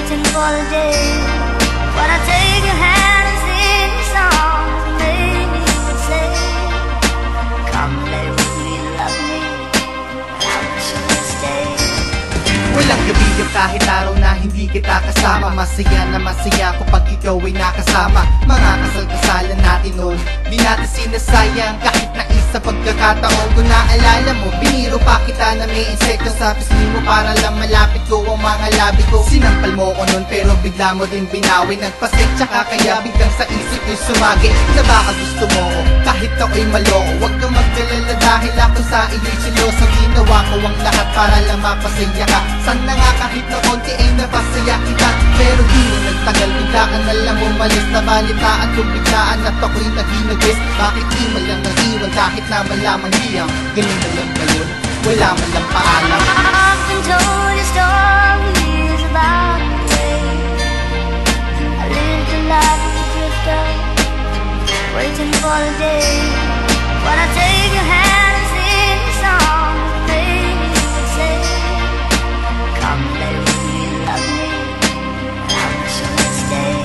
waiting for the day when I take your hand and sing a song. Maybe you would say, come lay with me, love me, and I wish you would stay. Walang gabi yung kahit araw na hindi kita kasama. Masaya na masaya kapag ikaw ay nakasama. Mga kasal-kasalan natin noon, di natin sinasayang kahit na isa pagkakataon. Kung naalala mo, biniro pa kita na may insekto sa pisngi mo para lang malapit ko ang mga labi ko. Sinampal mo ko noon pero bigla mo din binawi. Nagpasensya ka kaya biglang sa isip ko'y sumagi na baka gusto mo ko kahit ako'y maloko. Huwag kang magkalala dahil ako sa iyo'y siloso. Ginawa ko ang lahat para lang mapasaya ka. Sana nga kahit na konti ay napasaya kita. Pero di na nagtagal, bigla ka na lang umalis. Nabalitaan kung biglaan at ako'y naginagis. Bakit di mo lang naiwan kahit na malamang hiyang? Ganun na lang ba yun? Wala man lang paalam. I've been told your stories about the way I lived a life as a drifter, waiting for the day when I take your hand and sing a song. Maybe you would say, come lay with me, love me, and I wish you would stay.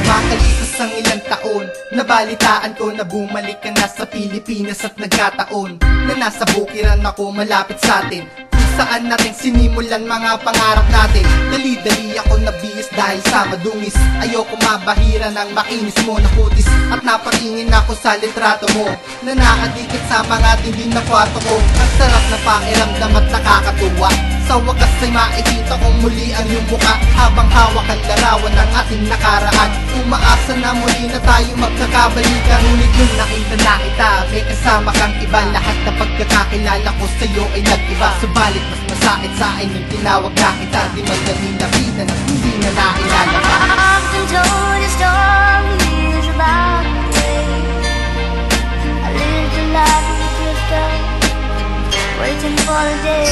Makalipas ang ilang taon, nabalitaan ko na bumalik ka na sa Pilipinas. At nagkataon na nasa bukiran ako malapit sa atin, kung saan natin sinimulan mga pangarap natin. Dali-dali ako nabihis dahil sa madungis. Ayoko mabahira ng makinis mo na kutis. At napatingin ako sa litrato mo na nakadikit sa mga tindi na kwarto ko. Ang sarap na pakiramdam at nakakatuwa. Sa wakas ay makikita kong muli ang iyong muka habang hawak ang larawan ng ating nakaraan. Umaasa na muli na tayo magkakabalikan. Ngunit nung nakita na kita, may kasama kang iba. Lahat na pagkakakilala ko sa'yo ay nag-iba. Subalit mas masakit sa akin nung tinawag na kita. Di magaling na vida na hindi na nakilala ka. I've been told your stories about the way I lived a life as a drifter, waiting for the day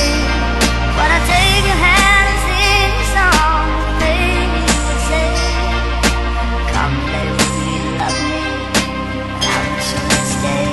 when I take your hand and sing a song. Maybe you would say, come lay with me, love me, and I wish you would stay.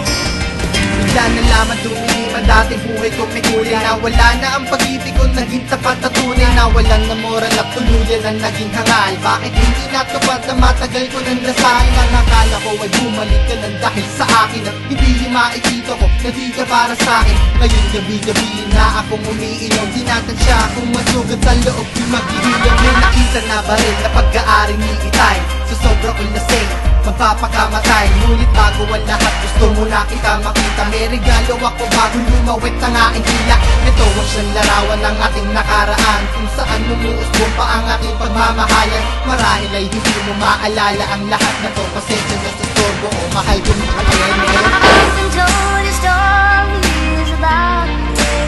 Bigla na lamang dumilima dating buhay ko may kulay. Nawala na ang pag-ibig ko, naging tapat at tunay. Nawalan na moral at tuluyan ang naging hangal. Bakit hindi natupad na matagal ko nang dasal? Ang akala ko ay bumalik ka nang dahil sa akin. At hindi maikita ko na di ka para sa akin. Ngayon gabi-gabi na akong umiinom. Tinatansya akong masugat sa loob, di maghihilom. May nakita na ba rin na pag-aaring ni Itay? Sa sobra kong lasing, magpapakamatay. Ngunit bago ang lahat, gusto mo na kita makita. May regalo ako bago lumawit ang aking tila. Ito ang siyang larawan ng ating nakaraan, kung saan lumuusbong pa ang ating pagmamahalan. Marahil ay hindi mo maalala ang lahat na to. Pasensya na sa sorbo o mahal ko mo kalayan ngayon. I've been told your stories about the way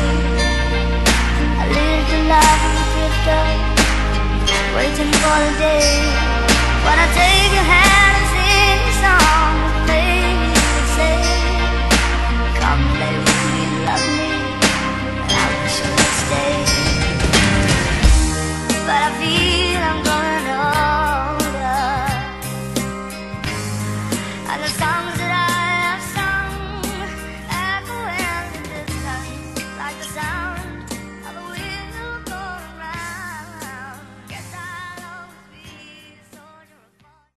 I lived a life as a drifter, waiting for the day when I take your hand and sing a song. Maybe you would say, come lay with me, love me, and I wish you would stay. But I feel I'm growing older, and the songs